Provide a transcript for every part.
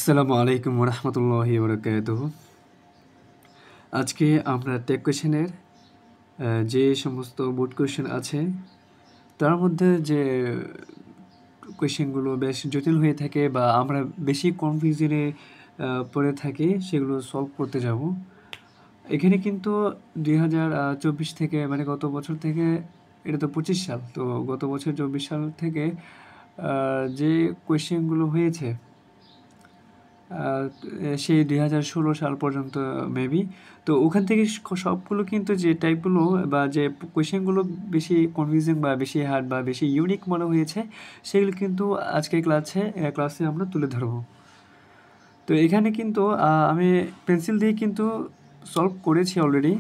আসসালামু আলাইকুম রহমতুল্লাহি বরকাতুহু। আজকে আমরা টেক কোয়েশনের যে সমস্ত বোর্ড কোয়েশন আছে তার মধ্যে যে কোয়েশনগুলো বেশ জটিল হয়ে থাকে বা আমরা বেশি কনফিউশনে পড়ে থাকি সেগুলো সলভ করতে যাব। এখানে কিন্তু 2024 থেকে মানে গত বছর থেকে, এটা তো 25 সাল, তো গত বছর 24 সাল থেকে যে কোয়েশ্চেনগুলো হয়েছে সেই 2016 সাল পর্যন্ত মেবি, তো ওখান থেকে সবগুলো কিন্তু যে টাইপগুলো বা যে কোয়েশ্চেনগুলো বেশি কনফিউজিং বা বেশি হার্ড বা বেশি ইউনিক মনে হয়েছে সেগুলো কিন্তু আজকের ক্লাসে আমরা তুলে ধরবো। তো এখানে কিন্তু আমি পেন্সিল দিয়ে কিন্তু সলভ করেছি অলরেডি,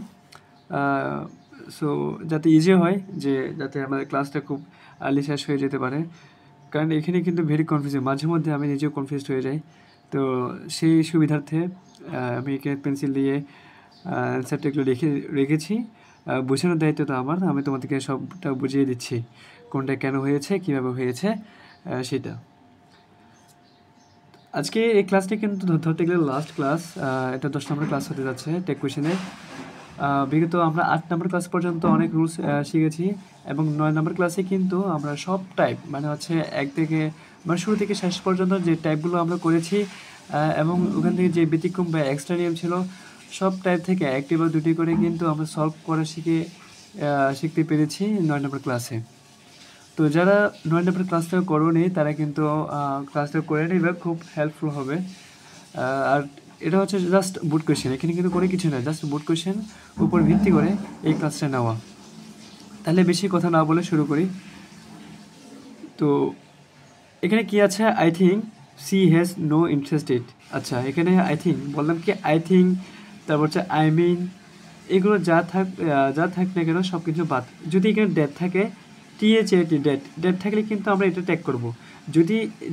সো যাতে ইজি হয়, যে যাতে আমাদের ক্লাসটা খুব আর্লি শেষ হয়ে যেতে পারে, কারণ এখানে কিন্তু ভেরি কনফিউজিং, মাঝে মধ্যে আমি নিজেও কনফিউজড হয়ে যাই। তো সেই সুবিধার্থে আমি এখানে পেন্সিল দিয়ে অ্যান্সারটা একটু রেখেছি। বোঝানোর দায়িত্ব তো আমার, আমি তোমাদেরকে সবটা বুঝিয়ে দিচ্ছি কোনটা কেন হয়েছে, কীভাবে হয়েছে সেটা। আজকে এই ক্লাসটি কিন্তু ধরতে গেলে লাস্ট ক্লাস, এটা 10 নম্বর ক্লাস হতে যাচ্ছে টেক কোয়েশনে। বিগত আমরা 8 নম্বর ক্লাস পর্যন্ত অনেক রুলস শিখেছি এবং 9 নম্বর ক্লাসে কিন্তু আমরা সব টাইপ মানে হচ্ছে এক থেকে মানে শুরু থেকে শেষ পর্যন্ত যে টাইপগুলো আমরা করেছি এবং ওখান থেকে যে ব্যতিক্রম বা এক্সট্রা নিয়ম ছিল সব টাইপ থেকে একটি বা দুটি করে কিন্তু আমরা সলভ করা শিখতে পেরেছি 9 নম্বর ক্লাসে। তো যারা 9 নম্বর ক্লাসটা করোনি তারা কিন্তু ক্লাসটা করে নেবে, খুব হেল্পফুল হবে। আর এটা হচ্ছে জাস্ট বোর্ড কোয়েশ্চেন, এখানে কিন্তু কোনো কিছু না, জাস্ট বোর্ড কোয়েশ্চেন উপর ভিত্তি করে এই ক্লাসটা নেওয়া। তাহলে বেশি কথা না বলে শুরু করি। তো এখানে কি আছে, I think she has no interested. আচ্ছা, এখানে আই থিঙ্ক বললাম কি, আই থিঙ্ক, তারপর হচ্ছে আই মিন, এগুলো যা থাক না কেন সব কিছু বাদ। যদি এখানে ডেট থাকে, THAT ডেট থাকলে কিন্তু আমরা এটা ট্যাগ করব।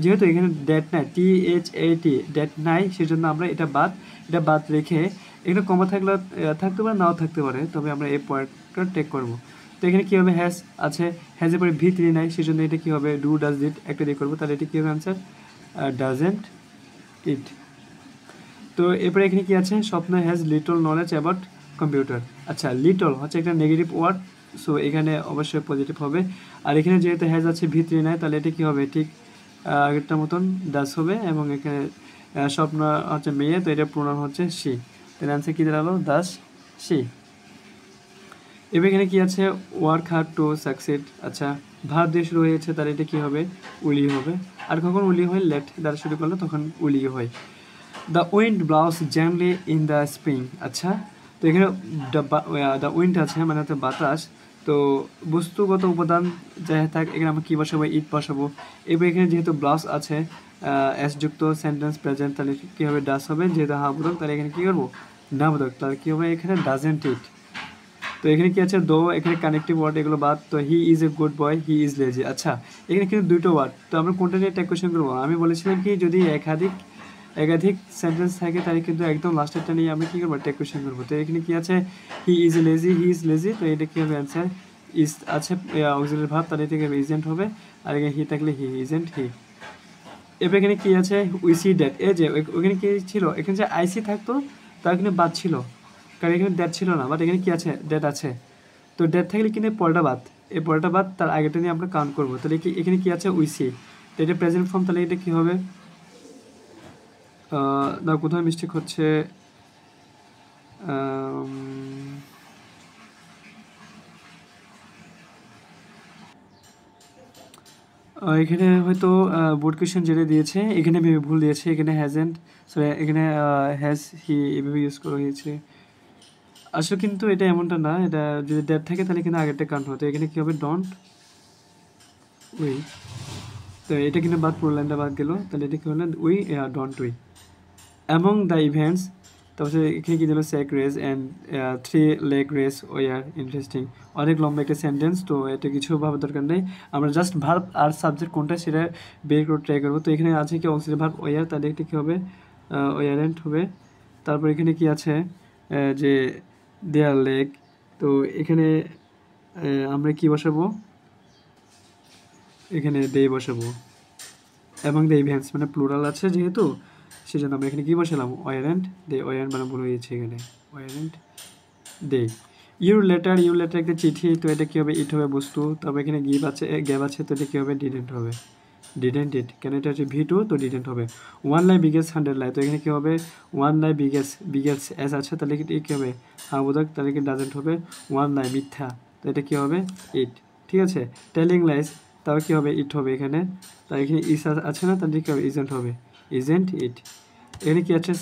যেহেতু এখানে ডেট নাই, THAT ডেট নাই, সেজন্য আমরা এটা বাদ রেখে এখানে কমা থাকতে পারে, নাও থাকতে পারে, তবে আমরা এই পয়েন্টটা ট্যাগ করব। তো এখানে কী হবে, হ্যাজ আছে, হ্যাজের পরে V3 নাই, সেজন্য এটা কী হবে, ডু ডাজ ইট একটা দিয়ে করবো, তাহলে এটা কী হবে আনসার, ডাজেন্ট ইট। তো এরপরে এখানে কি আছে, স্বপ্ন has little knowledge about computer. আচ্ছা, লিটল হচ্ছে একটা নেগেটিভ ওয়ার্ড, সো এখানে অবশ্যই পজিটিভ হবে। আর এখানে যেহেতু হ্যাজ আছে, V3 নাই, তাহলে এটা কী হবে, ঠিক আগেরটার মতন ডাস হবে। এবং এখানে স্বপ্ন হচ্ছে মেয়ে, তো এটা প্রোনাউন হচ্ছে সি, তাহলে অ্যান্সার কী দাঁড়ালো, দাস সি। এবার এখানে কি আছে, ওয়ার্ক হার্ড টু সাকসিড। আচ্ছা, ভার দিয়ে শুরু হয়েছে, তাহলে এটা কী হবে, উলি হবে। আর কখন উলি হয়, লেট দ্বারা শুরু করলে তখন উলি হয়। The wind blouse gently in the spring. আচ্ছা, তো এখানে দ্য উইন্ড আছে মানে হচ্ছে বাতাস, তো বস্তুগত উপাদান যাই থাক, এখানে আমরা কী বসাবো, ইট বসাবো। এবার এখানে যেহেতু ব্লাউস আছে, এস যুক্ত সেন্টেন্স প্রেজেন্ট, তাহলে কী হবে, ডাস হবে। যেহেতু হাবোধক, তাহলে এখানে কী করবো, নাবোধক, তাহলে কী হবে, এখানে ডাজেন্ট ইট। তো এখানে কি আছে, দো, এখানে কানেক্টিভ ওয়ার্ড, এগুলো বাদ। তো he is a good boy, he is lazy. আচ্ছা, এখানে কিন্তু দুটো ওয়ার্ড, তো আমরা কোনটা নিয়ে ট্যাগ কোয়েশ্চেন করবো, আমি বলেছিলাম কি যদি একাধিক সেন্টেন্স থাকে তাহলে কিন্তু একদম লাস্টেরটা নিয়ে আমরা কী করবো, ট্যাগ কোয়েশ্চেন করবো। তো এখানে কি আছে, হি ইজ লেজি, তো এটা কী হবে অ্যান্সার, ইজ আছে অক্সিলারি ভার্ব, তাহলে এটা ইজেন্ট হবে। আর এখানে হি থাকলে হি ইজেন্ট হি। এবার এখানে কি আছে, উই সি ড্যাট, এই যে ওখানে কি ছিল, এখানে যে আইসি থাকতো তার এখানে বাদ ছিল, কারণ এখানে ড্যাট ছিল না, বাট এখানে কি আছে, ড্যাট আছে। তো ড্যাট থাকলে কিন্তু পরেরটা বাদ, এই পরেরটা বাদ, তার আগেটা নিয়ে আমরা কাউন্ট করবো। তাহলে এখানে কি আছে, উই সি, তো এটা প্রেজেন্ট ফর্ম, তাহলে এটা কী হবে, কোথাও মিস্টেক হচ্ছে, এখানে হয়তো বোর্ড কোয়েশ্চেন যেটা দিয়েছে এখানে ভেবে ভুল দিয়েছে, এখানে হ্যাজেন্ট, সরি এখানে হ্যাজ হি এভাবে ইউজ করা হয়েছে। আসলে কিন্তু এটা এমনটা না, এটা যদি ড্যাট থাকে তাহলে কিন্তু আগেরটা কাউন্ট হতো। এখানে কী হবে, ডোন্ট উই, তো এটা কিন্তু বাদ, পুরো লাইনটা বাদ গেল, তাহলে এটা কী হলো, we don't we. Among the events, তারপরে এখানে কী দিল, sack race and 3 leg race were interesting. অনেক লম্বা একটা সেন্টেন্স, তো এটা কিছু ভাবার দরকার নেই, আমরা জাস্ট ভার্ব আর সাবজেক্ট কোনটা সেটা বের করে ট্রাই করবো। তো এখানে আছে কি অক্সিলারি ভার্ব ওয়ার, তাহলে এটা কী হবে, ওয়ারেন্ট হবে। তারপর এখানে কি আছে, যে দেয়ার লেগ, তো এখানে আমরা কি বসাবো, এখানে দে বসাবো। এবং দ্য ইভেন্টস মানে প্লুরাল আছে যেহেতু, সেজন্য আমরা এখানে কি বসালাম ওয়ারেন্ট দে, ওয়ারেন্ট মানে ভুল হয়েছে এখানে, ওয়ারেন্ট দে। ইউর লেটার একটা চিঠি, তো এটা কী হবে ইট হবে বস্তু। তবে এখানে গিভ আছে, গ্যাব আছে, তো এটা কী হবে ডিডেন্ট হবে, ডিডেন্ট ইট, কেন এটা হচ্ছে V2 তো ডিডেন্ট হবে। 1 লাই বিগেস্ট 100 লাই, তো এখানে কী হবে 1 লাই বিগেস্ট এস আছে, তাহলে কি কী হবে হ্যাঁ বোধক, তাহলে কি ডাজেন্ট হবে। 1 লাই মিথ্যা, তো এটা কী হবে ইট, ঠিক আছে। টেলিং লাইস, তাও কী হবে ইট হবে এখানে, তাই এখানে ইস আছে না, তাহলে কী হবে ইজেন্ট হবে, ইজেন্ট ইট। এখানে কি আছে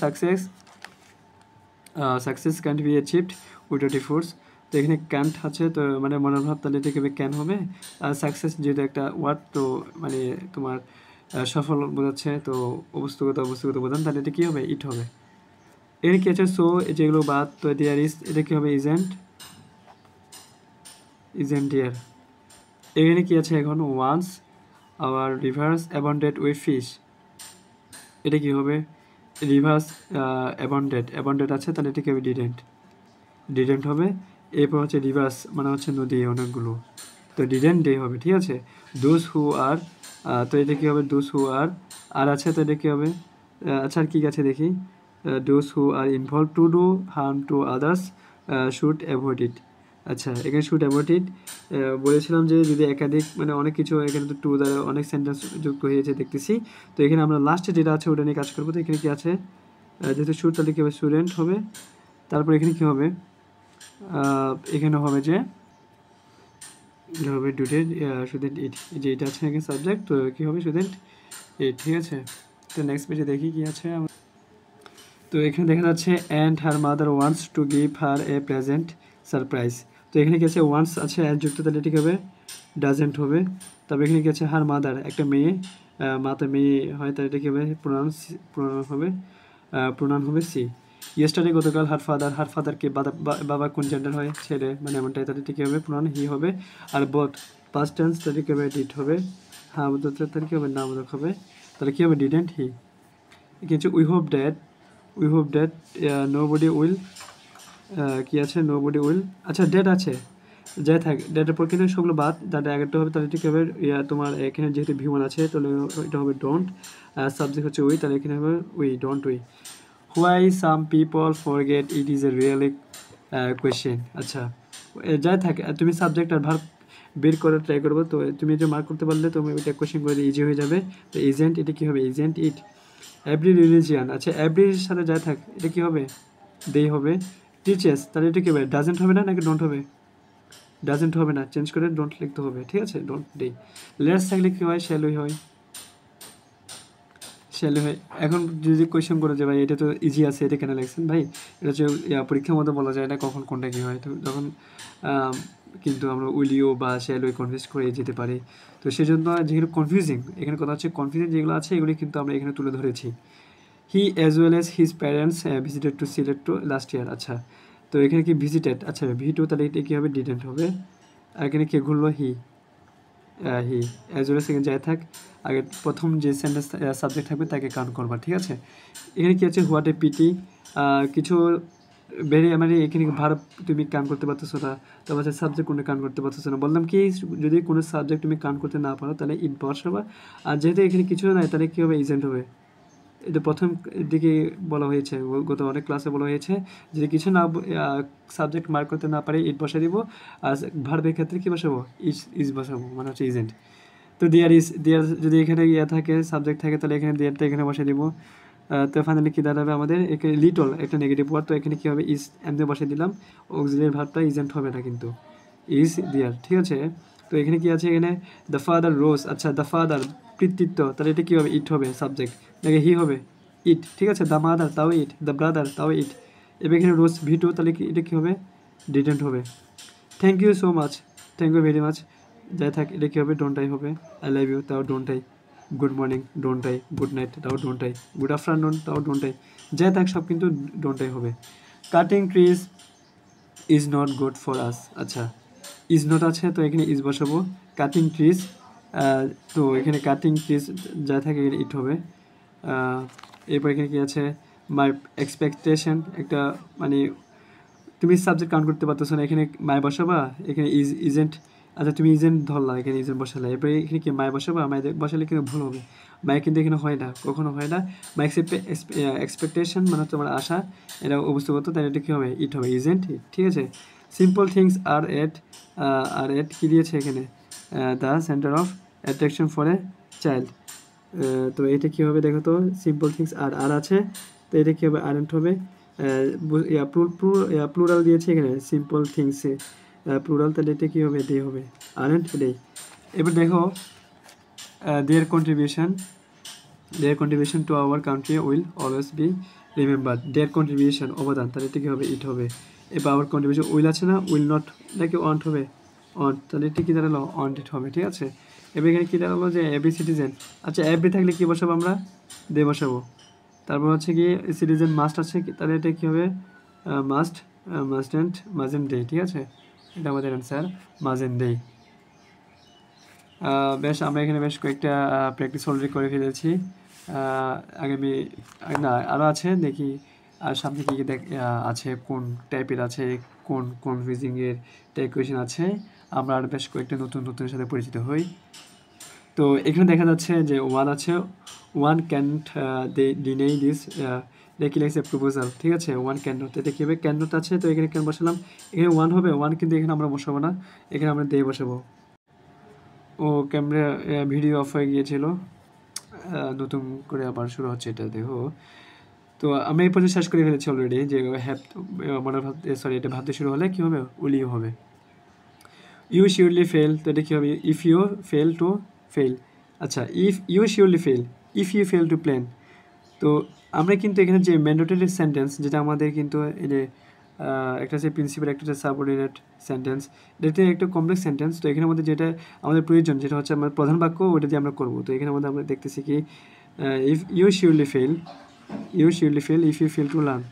success can't B achieved without efforts, তো এখানে ক্যান্ট আছে, তো মানে মনোভাব, তাহলে এটা কীভাবে ক্যান হবে। আর সাকসেস যেহেতু একটা ওয়ার্ড, তো মানে তোমার সফল বোঝাচ্ছে, তো বস্তুগত বোঝান, তাহলে এটা কী হবে ইট হবে। এখানে কী আছে সো, যেগুলো বাদ, তো দেয়ার ইজ, এটা কী হবে ইজেন্ট ডিয়ার। এখানে কী আছে এখন once our rivers abounded with fish, এটা কী হবে রিভার্স অ্যাবান্ডেড আছে, তাহলে এটা কী হবে ডিডেন্ট হবে। এরপর হচ্ছে রিভার্স মানে হচ্ছে নদী অনেকগুলো, তো ডিডেন্ট ডে হবে, ঠিক আছে। দোজ হু আর, তো এটা কী হবে দোজ হু আর আছে, তো এটা কী হবে আচ্ছা আর কী আছে দেখি, those who are involve to do harm to others should avoid it. আচ্ছা এখানে শুড অ্যাভয়েড ইট বলেছিলাম যে যদি একাধিক মানে অনেক কিছু, এখানে তো টু দ্বারা অনেক সেন্টেন্স যুক্ত হয়েছে দেখতেছি, তো এখানে আমরা লাস্টে যেটা আছে ওটা নিয়ে কাজ করবো। তো এখানে কী আছে যেহেতু শুড, তাহলে কী হবে স্টুডেন্ট হবে। তারপর এখানে কী হবে এখানে হবে যে হবে স্টুডেন্ট ইট, যে এটা আছে এখানে সাবজেক্ট, তো কী হবে স্টুডেন্ট ইট, ঠিক আছে। তো নেক্সট পেজে দেখি কী আছে। তো এখানে দেখা যাচ্ছে and her mother wants to give her a present surprise, তো এখানে কি আছে ওয়ান্টস আছে অ্যাড যুক্ত, তাহলে ঠিক হবে ডাজেন্ট হবে। তবে এখানে কি আছে হার মাদার একটা মেয়ে, মাতা মেয়ে হয়, তাহলে এটা কী হবে প্রোনাউন হবে সি। ইয়েস্টারডে গতকাল হার ফাদারকে বাবা কোন জেন্ডার হয় ছেলে, মানে এমনটাই, তাহলে কী হবে প্রোনাউন হি হবে। আর বোথ পাস্ট টেন্স, তাহলে কী হবে ডিড হবে, হ্যাঁ বোধক, তাহলে কী হবে না বোধক হবে, তাহলে কী হবে ডিডেন্ট হি। কিছু we hope that nobody will, কী আছে নোবডি উইল, আচ্ছা ডেট আছে যাই থাক, ডেটের পর কিন্তু সবগুলো বাদ, তাহলে আগেরটা হবে, তাহলে ঠিক হবে তোমার এখানে যেহেতু V1 আছে, তাহলে এটা হবে ডোন্ট, সাবজেক্ট হচ্ছে উই, তাহলে এখানে হবে we don't we. Why some people forget it is a really question. আচ্ছা যাই থাকে, তুমি সাবজেক্ট আর ভার্ব বের করে ট্রাই করবো, তো তুমি যে মার্ক করতে পারলে তুমি ওইটা কোয়েশ্চেন করে ইজি হয়ে যাবে। তো ইজেন্ট, এটা কী হবে ইজেন্ট ইট। এভরি রিলিজিয়ান, আচ্ছা এভরির সাথে যাই থাক, এটা কী হবে দেই হবে। টিচার্স, তাহলে এটা কী হবে ডাজেন্ট হবে না, নাকি ডোন্ট হবে, ডাজেন্ট হবে না, চেঞ্জ করে ডোন্ট লিখতে হবে, ঠিক আছে ডোন্ট ডে। লেটস থাকলে কী হয় শ্যালোই হয়, হয়। এখন যদি কোয়েশ্চেন করে যে ভাই এটা তো ইজি আছে, এটা কেন লিখছেন ভাই, এটা হচ্ছে পরীক্ষার মধ্যে বলা যায় না কখন কোনটা কী হয়, তো তখন কিন্তু আমরা উইলিও বা শ্যালোই কনফিউজ করে যেতে পারি। তো সেই জন্য যেগুলো কনফিউজিং, এখানে কথা হচ্ছে কনফিউজিং যেগুলো আছে এগুলি কিন্তু আমরা এখানে তুলে ধরেছি। He as well as his parents visited to Sylhet to last year. আচ্ছা তো এখানে কি ভিজিটেড, আচ্ছা V2, তাহলে এটা কী হবে ডিডেন্ট হবে। আর এখানে কে ঘুরলো হি অ্যাজ ওয়েল এজ এখানে যাই থাক, আগে প্রথম যে সেন্টেন্স সাবজেক্ট থাকবে তাকে কাউন্ট করবা, ঠিক আছে। এখানে কী আছে হোয়াট এ পিটি, কিছু মানে এখানে ভার্ব তুমি কাউন্ট করতে পারতেছো না, তারপর হচ্ছে সাবজেক্ট কোনো কাউন্ট করতে পারতেছো না। বললাম কি যদি কোনো সাবজেক্ট তুমি কাউন্ট করতে না পারো তাহলে ইট বসাবা, আর যেহেতু এখানে কিছু নাই তাহলে কী হবে ইজেন্ট হবে। এটা প্রথম দিকে বলা হয়েছে, গত অনেক ক্লাসে বলা হয়েছে যদি কিছু না সাবজেক্ট মার্ক করতে না পারে ইট বসা দিব, আর ভার্বের ক্ষেত্রে কী বসাবো ইজ বসাবো, মানে হচ্ছে ইজেন্ট। তো দেয়ার যদি এখানে থাকে সাবজেক্ট থাকে, তাহলে এখানে দেয়ারটা এখানে বসে দিব। তো ফাইনালি কী দাঁড়াবে আমাদের এখানে লিটল একটা নেগেটিভ ওয়ার্ড, তো এখানে কী হবে ইজ এমনি বসে দিলাম, অক্সিলিয়ারি ভার্বটা ইজেন্ট হবে না কিন্তু ইজ দেয়ার, ঠিক আছে। তো এখানে কি আছে এখানে দ্য ফাদার রোজ, আচ্ছা দ্য ফাদার পিতৃত্ব, তাহলে এটা কী হবে ইট হবে সাবজেক্ট, নাকি হি হবে ইট, ঠিক আছে। দ্য মাদার তাও ইট, দ্য ব্রাদার তাও ইট। এবার এখানে রোজ V2, তাহলে কি এটা কী হবে ডিডেন্ট হবে। Thank you so much, thank you very much যাই থাক, এটা কী হবে ডোন্ট আই হবে। আই লাভ ইউ তাও don't I, good morning don't I, good night তাও ডোন্ট আই, গুড আফটারনুন তাও ডোন্ট আই, যাই থাক সব কিন্তু ডোন্ট আই হবে। Cutting trees is not good for us, আচ্ছা ইজ নট আছে, তো এখানে ইজ বসাবো। কাটিং ট্রিজ, তো এখানে কাটিং ট্রিজ যা থাকে এখানে ইট হবে। এরপর এখানে কী আছে মাই এক্সপেকটেশন, একটা মানে তুমি সাবজেক্ট কাউন্ট করতে পারতেছো না, এখানে মাই বসাবা, এখানে ইজেন্ট আচ্ছা তুমি ইজেন্ট ধরলা, এখানে ইজেন্ট বসালে, এরপরে এখানে কি মায় বসাবো, মায় বসালে কিন্তু ভুল হবে। মায় কিন্তু এখানে হয় না, কখনো হয় না। মাই এক্সপেকটেশন মানে তোমার আশা, এটা অবস্থাগত, তাই এটা কী হবে, ইট হবে, ইজেন্ট ইট, ঠিক আছে। সিম্পল থিংস আর এট কী দিয়েছে এখানে, the centre of attraction for a child. তো এটা কী হবে দেখো তো, সিম্পল থিংস আর আছে, তো এটা কী হবে, আরেন্ট হবে। প্লুরাল দিয়েছে এখানে সিম্পল থিংসে, প্লুরাল, তাহলে এটা কী হবে, দে হবে, আরেন্ট এটাই। এবার দেখো দেয়ার contribution to our country will always be remember. There contribution অবদান, তাহলে এটা কী হবে, ইট হবে। এবার আওয়ার কন্ট্রিবিউশন উইল আছে না, উইল নট নাকি ওয়ান্ট হবে, ওয়ান্ট, তাহলে এটা কী দাঁড়ালো, ওয়ান্টেড হবে, ঠিক আছে। এবার এখানে কী দাঁড়ালো যে এভরি সিটিজেন, আচ্ছা এভরি থাকলে কী বসাবো আমরা, দে বসাবো। তারপর হচ্ছে কি সিটিজেন মাস্ট আছে, তাহলে এটা কী হবে, মাস্ট ডে, ঠিক আছে। এটা আমাদের অ্যান্সার, মাজেন ডে। বেশ আমরা এখানে বেশ কয়েকটা প্র্যাকটিস অলরেডি করে ফেলেছি। আগামী না আরও আছে, দেখি আর সামনে কী কী আছে, কোন টাইপের আছে, কোন কনফিউজিংয়ের টাইপ কোয়েশন আছে, আমরা আর বেশ কয়েকটা নতুনের সাথে পরিচিত হই। তো এখানে দেখা যাচ্ছে যে ওয়ান আছে, ওয়ান ক্যানট ডিনাই দিস রেকিলাইস এ প্রপোজাল, ঠিক আছে। ওয়ান ক্যান নট, এটা কী হবে, ক্যান নট আছে, তো এখানে কেন বসালাম, এখানে ওয়ান হবে, ওয়ান কিন্তু এখানে আমরা বসাবো না, এখানে আমরা দে বসাবো। ও ক্যামেরা ভিডিও অফ হয়ে গিয়েছিল, নতুন করে আবার শুরু হচ্ছে, এটা দেখো। তো আমি এই পর্যন্ত শেষ করে ফেলেছি অলরেডি, যে হ্যাভ মনে সরি, এটা ভাবতে শুরু হলে কী হবে, উলিও হবে। ইউ শিওরলি ফেল, তো এটা কী হবে, if you fail to fail. আচ্ছা if you surely fail, if you fail to plan. তো আমরা কিন্তু এখানে যে ম্যান্ডেটরি সেন্টেন্স, যেটা আমাদের কিন্তু এই যে একটা হচ্ছে প্রিন্সিপাল, একটা হচ্ছে সাবঅর্ডিনেট সেন্টেন্স, এটা একটা কমপ্লেক্স সেন্টেন্স। তো এখানে আমাদের যেটা আমাদের প্রয়োজন, যেটা হচ্ছে আমার প্রধান বাক্য, ওটা দিয়ে আমরা করবো। তো এখানে আমাদের আমরা দেখতেছি কি, if you surely fail, if you fail to learn,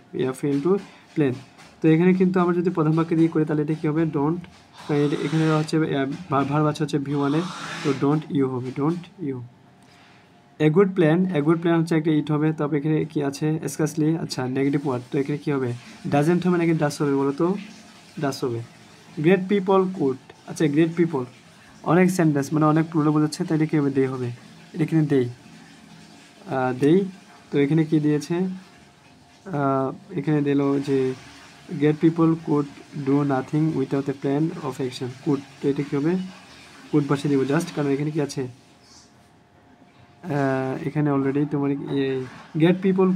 fail to plan. তো এখানে কিন্তু আমরা যদি প্রধান বাক্য দিয়ে করি, তাহলে এটা কী হবে, ডোন্ট। এখানে হচ্ছে ভার্ব আছে হচ্ছে ভি ওয়ানে, তো ডোন্ট ইউ হবে, don't you. A good plan হচ্ছে একটা ইট হবে। তবে এখানে কি আছে, স্কাসলি, আচ্ছা নেগেটিভ ওয়ার্ড, তো এখানে কী হবে, ডাজেন্ট হবে নাকি ডাস হবে বলো তো, ডাস হবে। গ্রেট পিপল কুড, আচ্ছা গ্রেট পিপল অনেক সেন্টেন্স মানে অনেক প্লুরাল বোঝাচ্ছে, তাই এটা কী হবে, দে হবে, এটা এখানে দেই। তো এখানে কি দিয়েছে, এখানে দিল যে great people could do nothing without a plan of action, could, তো এটা কী হবে, কুড বসিয়ে দিব জাস্ট, কারণ এখানে কি আছে, এখানে অলরেডি তোমার গ্রেট পিপল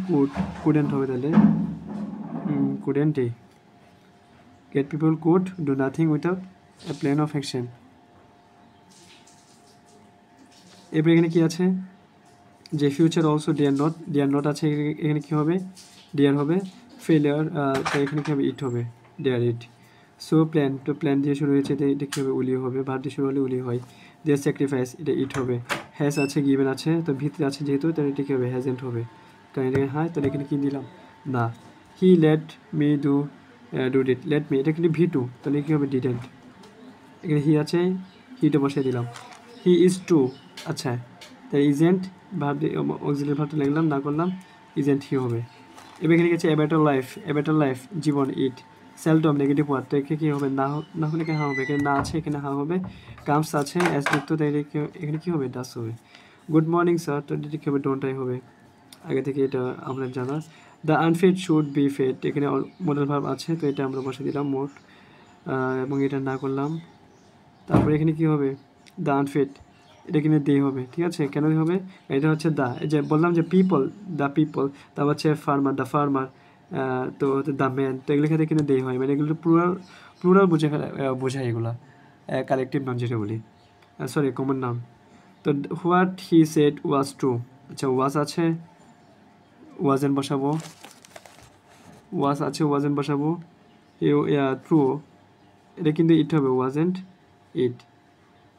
কুডেন্ট হবে, তাহলে কুডেন্টই, great people could do nothing without a plan of action. এরপর এখানে কি আছে, যে ফিউচার অলসো ডিয়ার নট আছে, এখানে কী হবে, ডিয়ার হবে। ফেলিয়ার, তো এখানে কী হবে, ইট হবে, ডিয়ার ইট। সো প্ল্যান, তো প্ল্যান দিয়ে শুরু হয়েছে, এটা কী হবে, উলি হবে, ভার দিয়ে শুরু হলে উলি হয়। দেয়ার স্যাক্রিফাইস, এটা ইট হবে। হ্যাজ আছে, গিভেন আছে, তো ভিতরে আছে যেহেতু, তাহলে এটা কী হবে, হ্যাজেন্ট হবে, কারণ এটা হাই, তাহলে এখানে কী দিলাম, না। He let me do ডিট, let me, এটা কিন্তু ভি টু, তাহলে কী হবে, ডিডেন্ট। এখানে হি আছে, হিটা বসিয়ে দিলাম। হি ইজ টু, আচ্ছা তাই ইজেন্ট, ভাব অক্সিলারি ভাবটা লিখলাম, না করলাম, ইজেন্ট হি হবে। এবার এখানে গেছে এ বেটার লাইফ, জীবন, ইট। সেলডম নেগেটিভ ওয়ার্ড, তো এখানে কী হবে, না হলে হা হবে, এখানে না আছে, এখানে হা হবে। কামস আছে অ্যাস যুক্ত, তাই এখানে কী হবে, ডাস হবে। গুড মর্নিং স্যার, তো এটা কী হবে, ডোন্টাই হবে, আগে থেকে এটা আমরা জানা। The unfit should be fed, এখানে মডেল ভার্ব আছে, তো এটা আমরা বসে দিলাম মোট, এবং এটা না করলাম। তারপরে এখানে কী হবে, দ্য আনফিট, এটা কিনে দে হবে, ঠিক আছে। কেন হবে, এটা হচ্ছে দা, এই যে বললাম যে দ্য পিপল, তারপর হচ্ছে দ্য ফার্মার, তো দ্য ম্যান, তো এগুলো ক্ষেত্রে কিনে দে হয়, মানে এগুলো প্লুরাল বোঝায় এগুলো, কালেকটিভ নাম যেটা বলি, সরি কমন নাম। তো what he said was true, আচ্ছা ওয়াজ আছে, ওয়াজেন বসাবো, ট্রু, এটা কিন্তু ইট হবে, ওয়াজেন্ট ইট।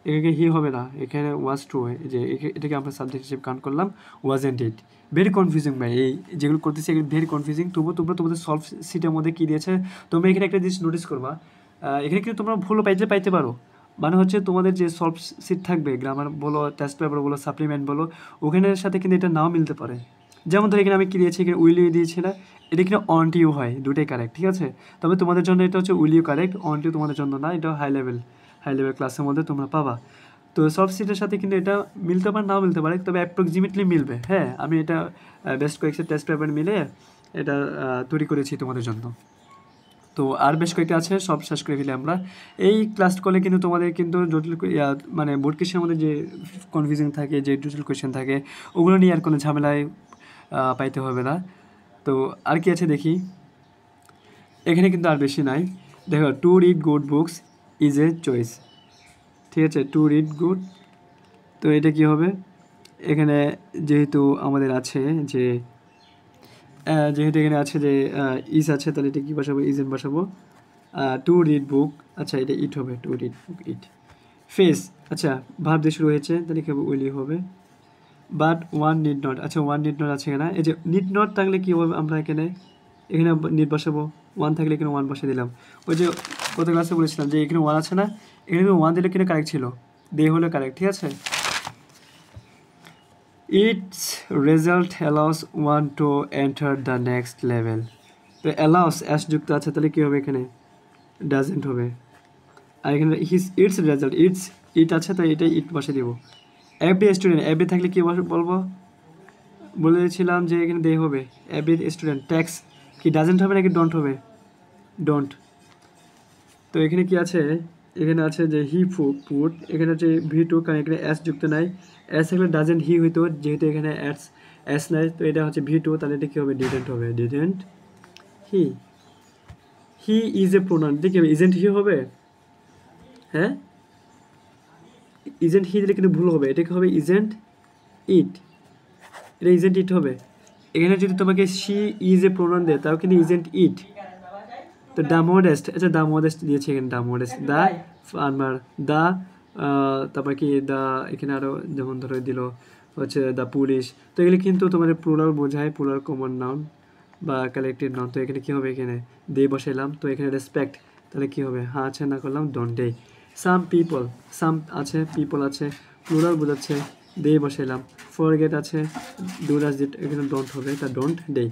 এখানে হি হবে না, এখানে ওয়াজ ট্রু, যে এটাকে আমরা সাবজেক্ট হিসেবে কাউন্ট করলাম, ওয়াজেন্ট ইট। ভেরি কনফিউজিং ভাই, এই যেগুলো করতেছি এগুলো ভেরি কনফিউজিং। তবুও তোমরা তোমাদের সলভ সিটের মধ্যে কী দিয়েছে, তোমরা এখানে একটা জিনিস নোটিস করবা, এখানে কিন্তু তোমরা ভুলও পাইতে পারো, মানে হচ্ছে তোমাদের যে সলভ সিট থাকবে, গ্রামার বলো, টেস্ট পেপার বলো, সাপ্লিমেন্ট বলো, ওখানের সাথে কিন্তু এটা নাও মিলতে পারে। যেমন ধর এখানে আমি কী দিয়েছি, এখানে উইলিও দিয়েছিলাম, এটা কিন্তু অন হয়, দুটোই কারেক্ট, ঠিক আছে। তবে তোমাদের জন্য এটা হচ্ছে উইলিও কারেক্ট, অন তোমাদের জন্য না, এটা হাই হাই লেভেল ক্লাসের মধ্যে তোমরা পাবা। তো সফট স্কিলের সাথে কিন্তু এটা মিলতে পারে নাও মিলতে পারে, তবে অ্যাপ্রক্সিমেটলি মিলবে। হ্যাঁ, আমি এটা বেস্ট কয়েকটা টেস্ট পেপার মিলে এটা তৈরি করেছি তোমাদের জন্য। তো আর বেশ কয়েকটা আছে, সব শেষ করে ফেলি আমরা। এই ক্লাস করলে কিন্তু তোমাদের কিন্তু জটিল মানে বোর্ড কোয়েশ্চেনের মধ্যে যে কনফিউশন থাকে, যে জটিল কোয়েশ্চেন থাকে, ওগুলো নিয়ে আর কোনো ঝামেলায় পাইতে হবে না। তো আর কি আছে দেখি, এখানে কিন্তু আর বেশি নাই। দেখো, to read good books is a choice. ঠিক আছে, টু রিড গুড। তো এটা কি হবে, এখানে যেহেতু আমাদের আছে যে যেহেতু এখানে আছে যে ইজ আছে, তাহলে এটা কী বসাবো, ইজেন্ট বসাবো। টু রিড বুক, আচ্ছা এটা ইট হবে, to read book it. Face, আচ্ছা ভার্ব দিয়ে শুরু হয়েছে, তাহলে কী হবে, উইলি হবে। বাট ওয়ান নিড নট, আচ্ছা ওয়ান নিড নট আছে এখানে। এই যে নিড নট থাকলে কী হবে, আমরা এখানে নিড বসাবো, ওয়ান থাকলে এখানে ওয়ান বসে দিলাম। ওই যে গত ক্লাসে বলেছিলাম যে এখানে ওয়ান আছে না, এখানে ওয়ান দিলে কিন্তু কারেক্ট ছিল, দে হলে কারেক্ট। ঠিক আছে, it's result allows one to enter the next level. তো অ্যালাউস অ্যাস যুক্ত আছে, তাহলে কী হবে, এখানে ডাজেন্ট হবে। আর এখানে ইটস রেজাল্ট, ইট আছে, তাই এটা ইট বসে দিব। এভরি স্টুডেন্ট, এভরি থাকলে কী বলবো, বলেছিলাম যে এখানে দে হবে। এভরি স্টুডেন্ট, ট্যাক্স কি ডাজেন্ট হবে নাকি ডোন্ট হবে, ডোন্ট। তো এখানে কি আছে, এখানে আছে যে হি পুট, এখানে হচ্ছে ভি টু, কারণ এখানে এস যুক্ত নাই। এস থাকলে ডাজেন্ট হি হইতো, যেহেতু এখানে এস নাই, তো এটা হচ্ছে ভি টু, তাহলে এটা কী হবে, ডিডেন্ট হবে, didn't he. He is a pronoun, এটা কী হবে, ইজেন্ট হি হবে। হ্যাঁ, ইজেন্ট হি দিলে কিন্তু ভুল হবে, এটা কি হবে, ইজেন্ট ইট, এটা ইজেন্ট ইট হবে। এখানে যদি তোমাকে শি ইজ এ প্রোনাউন দেয়, তাও কিন্তু ইজেন্ট ইট। তো দ্য মডেস্ট, আচ্ছা দ্য মডেস্ট দিয়েছে এখানে, the modest, the farmer, the তারপর কি দ্য, এখানে আরও যেমন ধরো দিল হচ্ছে দ্য পুলিশ। তো এগুলি কিন্তু তোমাদের প্লুরাল বোঝায়, প্লুরাল কমন নাউন বা কালেক্টিভ নাউন। তো এখানে কী হবে, এখানে দে বসাইলাম। তো এখানে রেসপেক্ট, তাহলে কী হবে, হ্যাঁ আছে না করলাম, ডোন্ট ডে। সাম পিপল, সাম আছে, পিপল আছে, প্লুরাল বোঝাচ্ছে, দে বসাইলাম। ফরগেট আছে, ডু ডাজ ইট, এখানে ডোন্ট হবে, তা ডোন্ট ডে।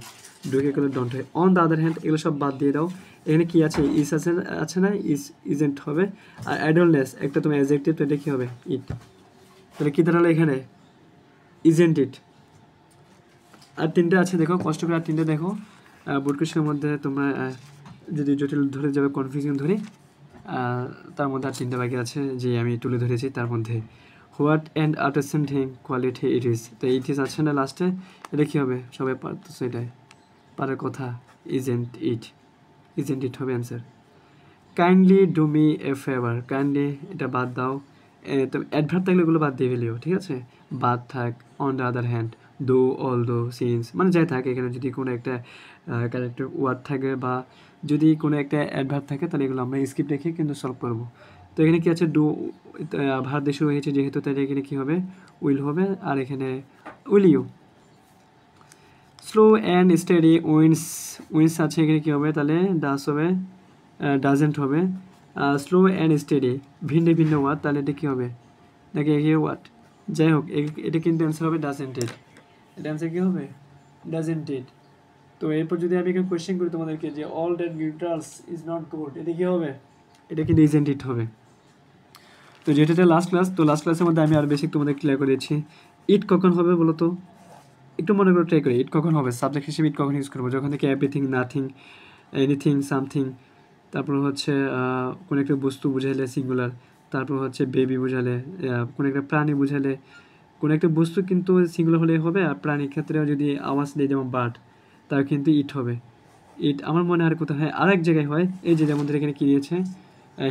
ডুকে করলে ডোন্ট হয়। অন দ্য আদার হ্যান্ড, এগুলো সব বাদ দিয়ে দাও। এখানে কি আছে, ইস আছে না, ইজেন্ট হবে। আর অ্যাডলনেস একটা তোমার অ্যাডজেক্টিভ, তো এটা কী হবে, ইট। তাহলে কী দাঁড়ালো এখানে, ইজেন্ট ইট। আর তিনটে আছে দেখো, কষ্ট করে আর তিনটে দেখো। বোর্ড কোয়েশ্চেনের মধ্যে তোমরা যদি জটিল ধরে যাবে, কনফিউশন ধরে, তার মধ্যে আর তিনটে বাকি আছে যে আমি তুলে ধরেছি। তার মধ্যে what and understanding quality it is, তো ইট ইজ আছে না লাস্টে, এটা কী হবে, সবাই পারতেছে, এটাই পারার কথা, ইজেন্ট ইট হবে answer. Kindly do me a favour, kindly এটা বাদ দাও। তবে অ্যাডভার্ব থাকলে এগুলো বাদ দিয়ে ফেলিও, ঠিক আছে, বাদ থাক। অন দ্য আদার হ্যান্ড, দো, অল দো, সিন্স, মানে যাই থাকে, এখানে যদি কোনো একটা ক্যারেক্টার ওয়ার্ড থাকে বা যদি কোনো একটা অ্যাডভার্ব থাকে, তাহলে এগুলো আমরা স্কিপ রেখে কিন্তু সলভ করবো। তো এখানে কি আছে, ডু ভার দিয়ে শুরু হয়েছে যেহেতু, তাহলে এখানে কী হবে, উইল হবে। আর এখানে will you. Slow and steady wins আছে, এখানে কী হবে, তাহলে ডাস হবে, ডাজেন্ট হবে। স্লো অ্যান্ড স্টেডি ভিন্ন ভিন্ন ওয়ার্ড, তাহলে এটা কী হবে, নাকি একই ওয়ার্ড, যাই হোক এটা কিন্তু অ্যান্সার হবে ডাজেন্ট ইট। এটা অ্যান্সার কী হবে, ডাজেন্ট ইট। তো এরপর যদি আমি এখানে কোয়েশ্চেন করি তোমাদেরকে যে all that glitters is not gold, এটা কী হবে, এটা কিন্তু ইজেন্ট ইট হবে। তো যেটা লাস্ট ক্লাস, তো লাস্ট ক্লাসের মধ্যে আমি আরও বেশি তোমাদের ক্লিয়ার করেছি। ইট কখন হবে বলো তো, একটু মনে করে ট্রাই করি, ইট কখন হবে, সাবজেক্ট হিসেবে ইট কখন ইউজ করবো, যখন থেকে এভরিথিং, নাথিং, এনিথিং, সামথিং। তারপর হচ্ছে কোনো একটা বস্তু বুঝাইলে সিঙ্গুলার, তারপর হচ্ছে বেবি বুঝালে, কোনো একটা প্রাণী বুঝালে, কোনো একটা বস্তু কিন্তু সিঙ্গুলার হলেই হবে। আর প্রাণীর ক্ষেত্রেও যদি আওয়াজ দিই, যেমন বার্ড, তার কিন্তু ইট হবে। ইট আমার মনে আর কোথাও হয়, আর এক জায়গায় হয়, এই যে যেমন এখানে কী দিয়েছে,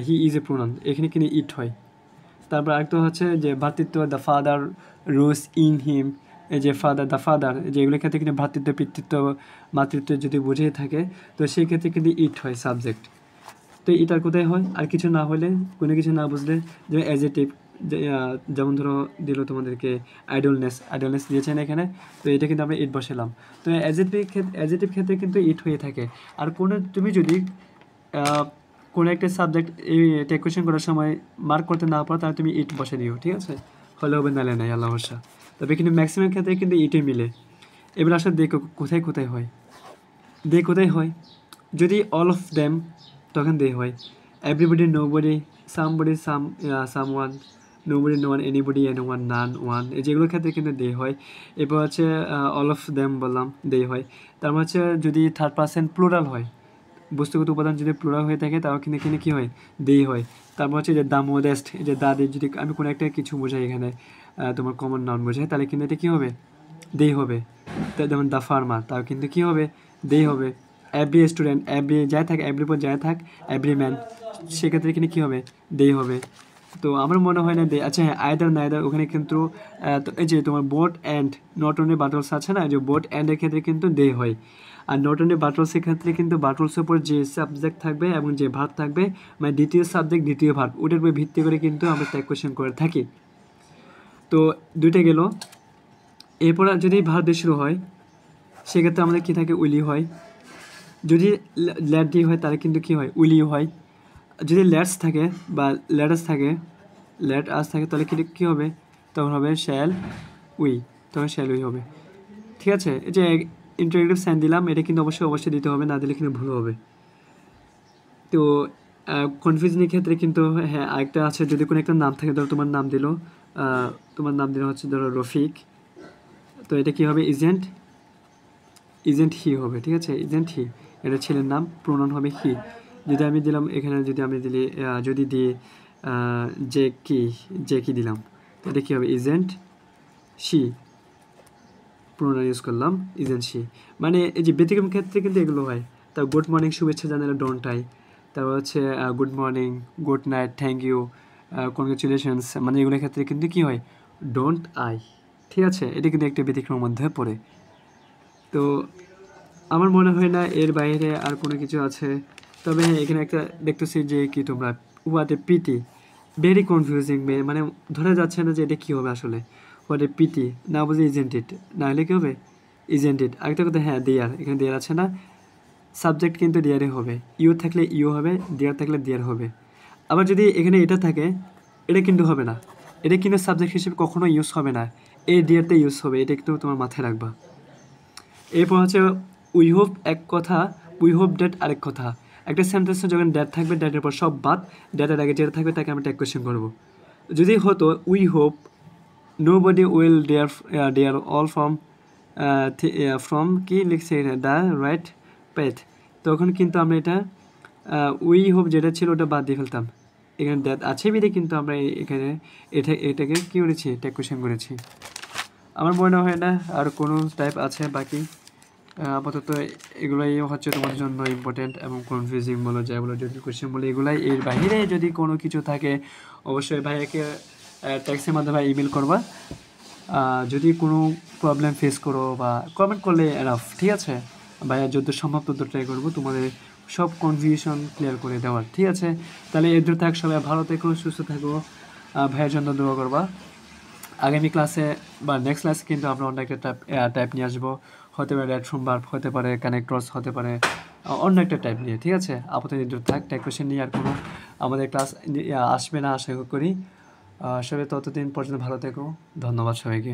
হি ইজ এ প্রোনাউন, এখানে কিন্তু ইট হয়। তারপর আরেকটা হচ্ছে যে ভ্রাতৃত্ব, the father rose in him, এই যে দ্য ফাদার, যেগুলোর ক্ষেত্রে কিন্তু ভ্রাতৃত্ব, পিতৃত্ব, মাতৃত্ব যদি বুঝেই থাকে, তো সেই ক্ষেত্রে কিন্তু ইট হয় সাবজেক্ট। তো এটার কোথায় হয়, আর কিছু না হলে, কোনো কিছু না বুঝলে, যে অ্যাডজেক্টিভ, যেমন ধরো দিল তোমাদেরকে আইডলনেস দিয়েছেন এখানে, তো এটা কিন্তু আমরা ইট বসালাম। তো অ্যাডজেক্টিভ ক্ষেত্রে কিন্তু ইট হয়ে থাকে। আর তুমি যদি কোনো একটা সাবজেক্ট এই টেক কোয়েশ্চেন করার সময় মার্ক করতে না পারো, তাহলে তুমি ইট বসে দিও, ঠিক আছে, হলে হবে নালে নাই, আল্লাহ ভরসা। তবে কিন্তু ম্যাক্সিমাম ক্ষেত্রে কিন্তু ইটে মিলে। এবার আসলে দেখো কোথায় হয়, যদি অল অফ দেম, তখন দে হয়। Everybody, nobody, somebody, someone, nobody, no one, anybody, anyone, none, one, এই যেগুলোর ক্ষেত্রে কিন্তু দে হয়। এরপর হচ্ছে অল অফ দেম বললাম, দে হয়। তারপর হচ্ছে যদি থার্ড পার্সন প্লুরাল হয়, বস্তুগত উপাদান যদি প্লুরাল হয়ে থাকে তাও কিন্তু এখানে কী হয়, দেই হয়। তারপর হচ্ছে যে দ্য মোডেস্ট, এই যে দা দিয়ে যদি আমি কোনো একটা কিছু বোঝাই এখানে, তোমার কমন নাউন বোঝাই, তাহলে কিন্তু এটা কী হবে, দেই হবে। যেমন দ্য ফার্মার, তাও কিন্তু কী হবে, দেই হবে। এভরি স্টুডেন্ট, এভরি যাই থাক, এভরির পর যাই থাক, এভরি ম্যান, সেক্ষেত্রে এখানে কী হবে, দেই হবে। তো আমার মনে হয় না দে, আচ্ছা হ্যাঁ, আইদার নাইদার, ওখানে কিন্তু তো এই যে তোমার বোট অ্যান্ড নট অনলি বাটলস আছে না, যে বোট অ্যান্ডের ক্ষেত্রে কিন্তু দে হয়। আর নট অনলি বাটলসের ক্ষেত্রে কিন্তু বাটলসের উপর যে সাবজেক্ট থাকবে এবং যে ভার্ব থাকবে, মানে দ্বিতীয় সাবজেক্ট দ্বিতীয় ভার্ব, ওটার উপর ভিত্তি করে কিন্তু আমরা ট্যাগ কোয়েশ্চেন করে থাকি। তো দুইটা গেল। এরপর যদি ভার্ব দিয়ে শুরু হয়, সেক্ষেত্রে আমাদের কী থাকে, উইলি হয়। যদি ল্যাট দিয়ে হয় তাহলে কিন্তু কী হয়, উইলি হয়। যদি ল্যাটস থাকে বা ল্যাটাস থাকে, ল্যাট আস থাকে, তাহলে কী হবে, তখন হবে শ্যাল উই, তখন শ্যাল উই হবে। ঠিক আছে, এই যে ইন্টারেক্টিভ সাইন দিলাম, এটা কিন্তু অবশ্যই দিতে হবে, না দিলে কিন্তু ভুল হবে। তো কনফিউশনের ক্ষেত্রে কিন্তু হ্যাঁ আরেকটা আছে, যদি কোনো একটা নাম থাকে, ধরো তোমার নাম দিল হচ্ছে ধরো রফিক, তো এটা কী হবে, ইজেন্ট হি হবে। ঠিক আছে, ইজেন্ট হি, এটা ছেলের নাম, প্রোনাউন হবে হি। যদি আমি দিলাম এখানে, যদি দিয়ে যে কি দিলাম, তো এটা কী হবে, ইজেন্ট শি, প্রোনাউন ইউজ করলাম ইজেন্ট শি। মানে এই যে ব্যতিক্রম ক্ষেত্রে কিন্তু এগুলো হয়। তা গুড মর্নিং, শুভেচ্ছা জানালে ডোন্ট আই। তারপর হচ্ছে good morning, good night, thank you, congratulations, মানে এগুলোর ক্ষেত্রে কিন্তু কী হয়, ডোন্ট আই। ঠিক আছে, এটা কিন্তু একটা ব্যতিক্রমের মধ্যে পড়ে। তো আমার মনে হয় না এর বাইরে আর কোনো কিছু আছে। তবে হ্যাঁ, এখানে একটা দেখতেছি যে কি তোমরা উহাতে পিটি, ভেরি কনফিউজিং, মানে ধরা যাচ্ছে না যে এটা কী হবে আসলে। হোয়াট এ পিটি, না বুঝে ইজেন্ট ইট, না হলে কী হবে, ইজেন্ট ইট। আরেকটা কথা, হ্যাঁ দেয়ার, এখানে দেয়ার আছে না, সাবজেক্ট কিন্তু দেয়ারে হবে, ইউ থাকলে ইউ হবে, দেয়ার থাকলে দেয়ার হবে। আবার যদি এখানে এটা থাকে, এটা কিন্তু হবে না, এটা কিন্তু সাবজেক্ট হিসেবে কখনো ইউজ হবে না, এই দেয়ারতে ইউজ হবে, এটা একটু তোমার মাথায় রাখবা। এরপর হচ্ছে উই হোপ এক কথা, উই হোপ ড্যাট আরেক কথা। একটা সেন্টেন্সে যখন ড্যাট থাকবে, ড্যাটের পর সব বাদ, ড্যাটের আগে যেটা থাকবে তাকে আমরা ট্যাগ কোয়েশ্চেন করবো। যদি হতো we hope nobody will dare all from কি লিখছে দ্য রাইট পেথ, তখন কিন্তু আমরা এটা উই হোপ যেটা ছিল ওটা বাদ দিয়ে ফেলতাম। এখানে ড্যাট আছে বিধে কিন্তু আমরা এখানে এটাকে কী করেছি, ট্যাগ কোয়েশ্চেন করেছি। আমার মনে হয় না আর কোনো টাইপ আছে বাকি। আপাতত এগুলাই হচ্ছে তোমাদের জন্য ইম্পর্টেন্ট এবং কনফিউজিং বলো, যাই বলো, জটিল কোয়েশ্চেন বলো, এগুলাই। এর বাইরে যদি কোনো কিছু থাকে অবশ্যই ভাইয়াকে ট্যাক্সের মাধ্যমে ইমেল করবা। যদি কোনো প্রবলেম ফেস করো বা কমেন্ট করলে এনাফ। ঠিক আছে, ভাইয়া যত সম্ভব তত ট্রাই করবো তোমাদের সব কনফিউশন ক্লিয়ার করে দেওয়ার। ঠিক আছে, তাহলে এদের থাক, সবাই ভালো থেকো, সুস্থ থাকো, ভাইয়ের জন্য দোয়া করবা। আগামী ক্লাসে বা নেক্সট ক্লাসে কিন্তু আমরা অন্য একটা টাইপ নিয়ে আসবো, হতে পারে রেড ফ্রম ভার্ব, হতে পারে কানেক্টরস, হতে পারে অন্য একটা টাইপ নিয়ে। ঠিক আছে, আপাতত এদের থাক, ট্যাগ কোয়েশ্চেন নিয়ে আর কোনো আমাদের ক্লাস আসবে না আশা করি। সবাই ততদিন পর্যন্ত ভালো থেকো, ধন্যবাদ সবাইকে।